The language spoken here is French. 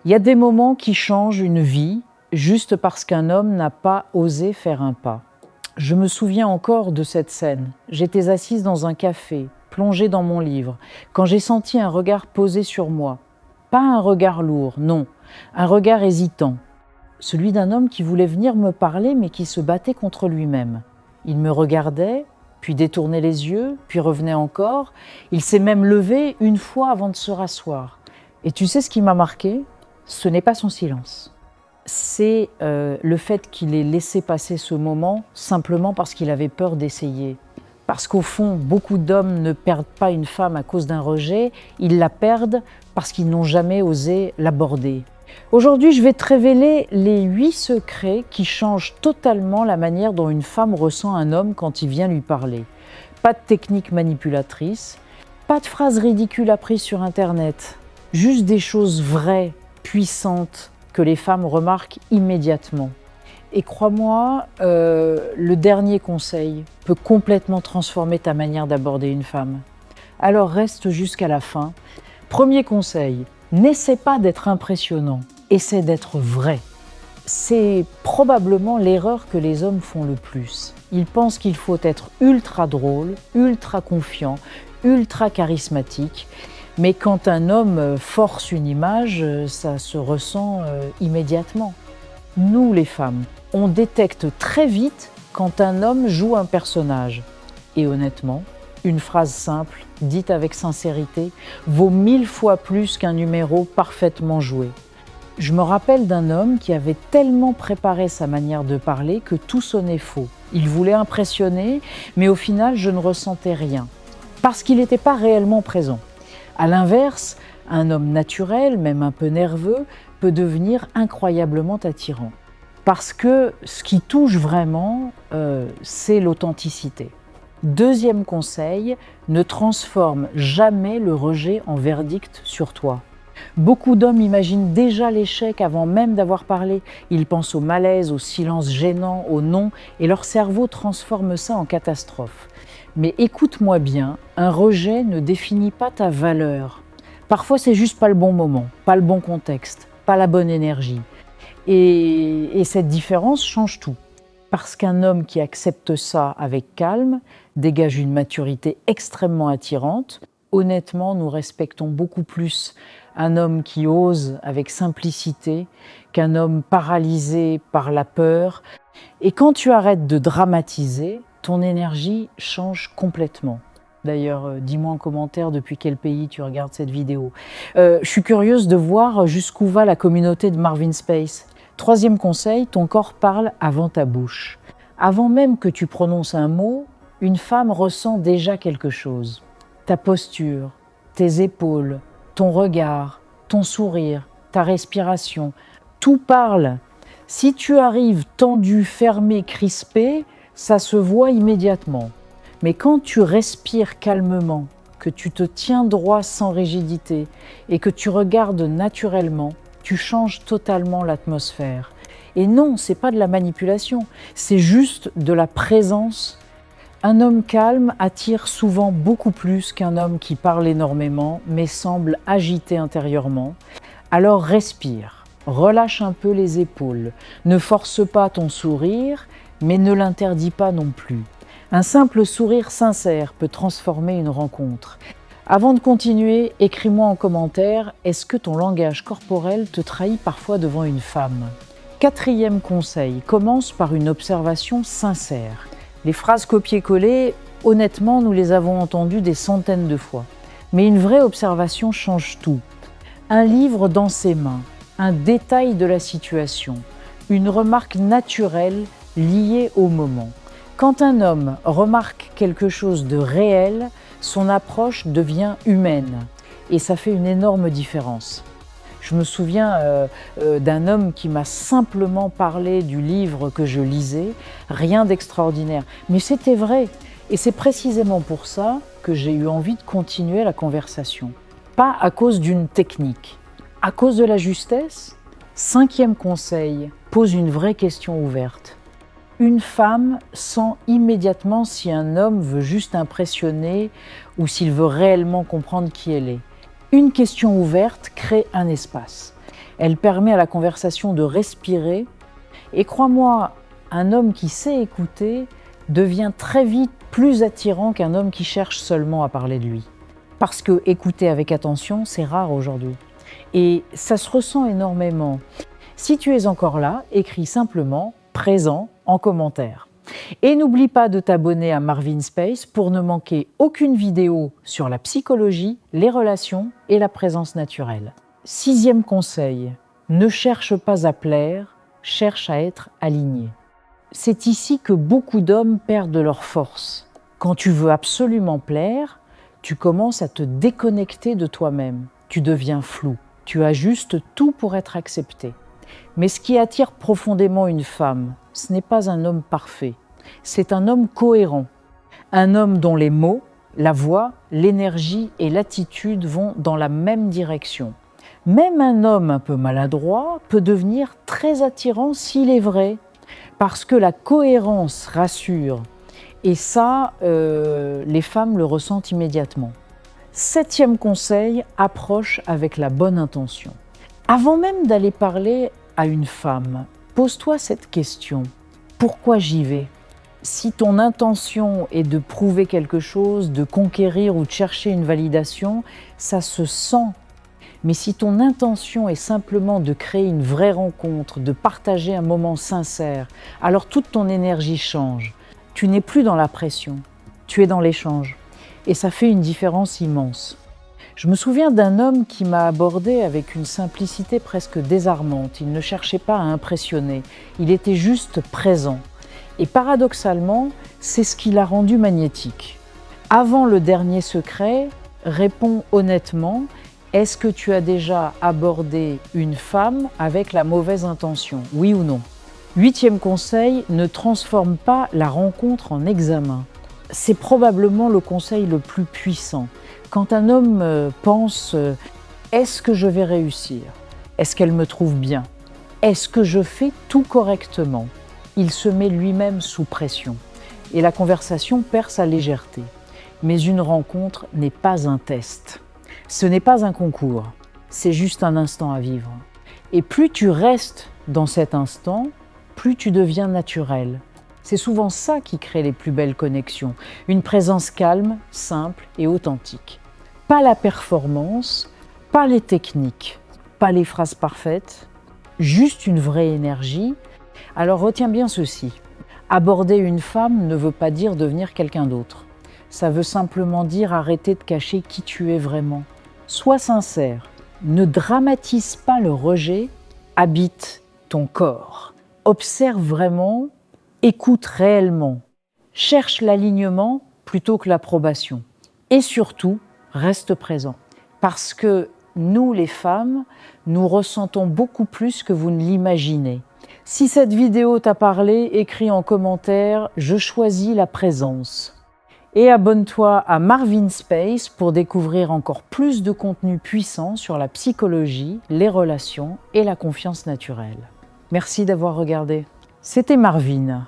Il y a des moments qui changent une vie juste parce qu'un homme n'a pas osé faire un pas. Je me souviens encore de cette scène. J'étais assise dans un café, plongée dans mon livre, quand j'ai senti un regard posé sur moi. Pas un regard lourd, non, un regard hésitant. Celui d'un homme qui voulait venir me parler mais qui se battait contre lui-même. Il me regardait, puis détournait les yeux, puis revenait encore. Il s'est même levé une fois avant de se rasseoir. Et tu sais ce qui m'a marqué ? Ce n'est pas son silence. C'est le fait qu'il ait laissé passer ce moment simplement parce qu'il avait peur d'essayer. Parce qu'au fond, beaucoup d'hommes ne perdent pas une femme à cause d'un rejet, ils la perdent parce qu'ils n'ont jamais osé l'aborder. Aujourd'hui, je vais te révéler les 8 secrets qui changent totalement la manière dont une femme ressent un homme quand il vient lui parler. Pas de technique manipulatrice, pas de phrases ridicules apprises sur Internet, juste des choses vraies, puissantes, que les femmes remarquent immédiatement. Et crois-moi, le dernier conseil peut complètement transformer ta manière d'aborder une femme. Alors reste jusqu'à la fin. Premier conseil, n'essaie pas d'être impressionnant, essaie d'être vrai. C'est probablement l'erreur que les hommes font le plus. Ils pensent qu'il faut être ultra drôle, ultra confiant, ultra charismatique. Mais quand un homme force une image, ça se ressent immédiatement. Nous, les femmes, on détecte très vite quand un homme joue un personnage. Et honnêtement, une phrase simple, dite avec sincérité, vaut 1000 fois plus qu'un numéro parfaitement joué. Je me rappelle d'un homme qui avait tellement préparé sa manière de parler que tout sonnait faux. Il voulait impressionner, mais au final, je ne ressentais rien, parce qu'il n'était pas réellement présent. À l'inverse, un homme naturel, même un peu nerveux, peut devenir incroyablement attirant. Parce que ce qui touche vraiment, c'est l'authenticité. Deuxième conseil, ne transforme jamais le rejet en verdict sur toi. Beaucoup d'hommes imaginent déjà l'échec avant même d'avoir parlé. Ils pensent au malaise, au silence gênant, au non, et leur cerveau transforme ça en catastrophe. Mais écoute-moi bien, un rejet ne définit pas ta valeur. Parfois, c'est juste pas le bon moment, pas le bon contexte, pas la bonne énergie. Et cette différence change tout. Parce qu'un homme qui accepte ça avec calme dégage une maturité extrêmement attirante. Honnêtement, nous respectons beaucoup plus un homme qui ose avec simplicité qu'un homme paralysé par la peur. Et quand tu arrêtes de dramatiser, ton énergie change complètement. D'ailleurs, dis-moi en commentaire depuis quel pays tu regardes cette vidéo. Je suis curieuse de voir jusqu'où va la communauté de Marvin Space. Troisième conseil, ton corps parle avant ta bouche. Avant même que tu prononces un mot, une femme ressent déjà quelque chose. Ta posture, tes épaules, ton regard, ton sourire, ta respiration, tout parle. Si tu arrives tendu, fermé, crispé, ça se voit immédiatement. Mais quand tu respires calmement, que tu te tiens droit sans rigidité et que tu regardes naturellement, tu changes totalement l'atmosphère. Et non, c'est pas de la manipulation, c'est juste de la présence. Un homme calme attire souvent beaucoup plus qu'un homme qui parle énormément mais semble agité intérieurement. Alors respire, relâche un peu les épaules, ne force pas ton sourire, mais ne l'interdis pas non plus. Un simple sourire sincère peut transformer une rencontre. Avant de continuer, écris-moi en commentaire, est-ce que ton langage corporel te trahit parfois devant une femme ? Quatrième conseil, commence par une observation sincère. Les phrases copier-coller, honnêtement, nous les avons entendues des centaines de fois. Mais une vraie observation change tout. Un livre dans ses mains, un détail de la situation, une remarque naturelle liée au moment. Quand un homme remarque quelque chose de réel, son approche devient humaine et ça fait une énorme différence. Je me souviens d'un homme qui m'a simplement parlé du livre que je lisais, rien d'extraordinaire, mais c'était vrai. Et c'est précisément pour ça que j'ai eu envie de continuer la conversation. Pas à cause d'une technique, à cause de la justesse. Cinquième conseil, pose une vraie question ouverte. Une femme sent immédiatement si un homme veut juste impressionner ou s'il veut réellement comprendre qui elle est. Une question ouverte crée un espace. Elle permet à la conversation de respirer. Et crois-moi, un homme qui sait écouter devient très vite plus attirant qu'un homme qui cherche seulement à parler de lui. Parce que écouter avec attention, c'est rare aujourd'hui. Et ça se ressent énormément. Si tu es encore là, écris simplement « présent » en commentaire. Et n'oublie pas de t'abonner à Marvin Space pour ne manquer aucune vidéo sur la psychologie, les relations et la présence naturelle. 6e conseil, ne cherche pas à plaire, cherche à être aligné. C'est ici que beaucoup d'hommes perdent leur force. Quand tu veux absolument plaire, tu commences à te déconnecter de toi-même. Tu deviens flou. Tu ajustes tout pour être accepté. Mais ce qui attire profondément une femme, ce n'est pas un homme parfait. C'est un homme cohérent. Un homme dont les mots, la voix, l'énergie et l'attitude vont dans la même direction. Même un homme un peu maladroit peut devenir très attirant s'il est vrai, parce que la cohérence rassure. Et ça, les femmes le ressentent immédiatement. 7e conseil, approche avec la bonne intention. Avant même d'aller parler à une femme, pose-toi cette question. Pourquoi j'y vais ? Si ton intention est de prouver quelque chose, de conquérir ou de chercher une validation, ça se sent. Mais si ton intention est simplement de créer une vraie rencontre, de partager un moment sincère, alors toute ton énergie change. Tu n'es plus dans la pression, tu es dans l'échange. Et ça fait une différence immense. Je me souviens d'un homme qui m'a abordé avec une simplicité presque désarmante. Il ne cherchait pas à impressionner, il était juste présent. Et paradoxalement, c'est ce qui l'a rendu magnétique. Avant le dernier secret, réponds honnêtement. Est-ce que tu as déjà abordé une femme avec la mauvaise intention, oui ou non ? 8e conseil, ne transforme pas la rencontre en examen. C'est probablement le conseil le plus puissant. Quand un homme pense « est-ce que je vais réussir ? Est-ce qu'elle me trouve bien ? Est-ce que je fais tout correctement ?» Il se met lui-même sous pression et la conversation perd sa légèreté. Mais une rencontre n'est pas un test. Ce n'est pas un concours, c'est juste un instant à vivre. Et plus tu restes dans cet instant, plus tu deviens naturel. C'est souvent ça qui crée les plus belles connexions, une présence calme, simple et authentique. Pas la performance, pas les techniques, pas les phrases parfaites, juste une vraie énergie. Alors retiens bien ceci, aborder une femme ne veut pas dire devenir quelqu'un d'autre. Ça veut simplement dire arrêter de cacher qui tu es vraiment. Sois sincère, ne dramatise pas le rejet, habite ton corps. Observe vraiment, écoute réellement, cherche l'alignement plutôt que l'approbation. Et surtout, reste présent. Parce que nous, les femmes, nous ressentons beaucoup plus que vous ne l'imaginez. Si cette vidéo t'a parlé, écris en commentaire « Je choisis la présence ». Et abonne-toi à Marvin Space pour découvrir encore plus de contenu puissant sur la psychologie, les relations et la confiance naturelle. Merci d'avoir regardé. C'était Marvin.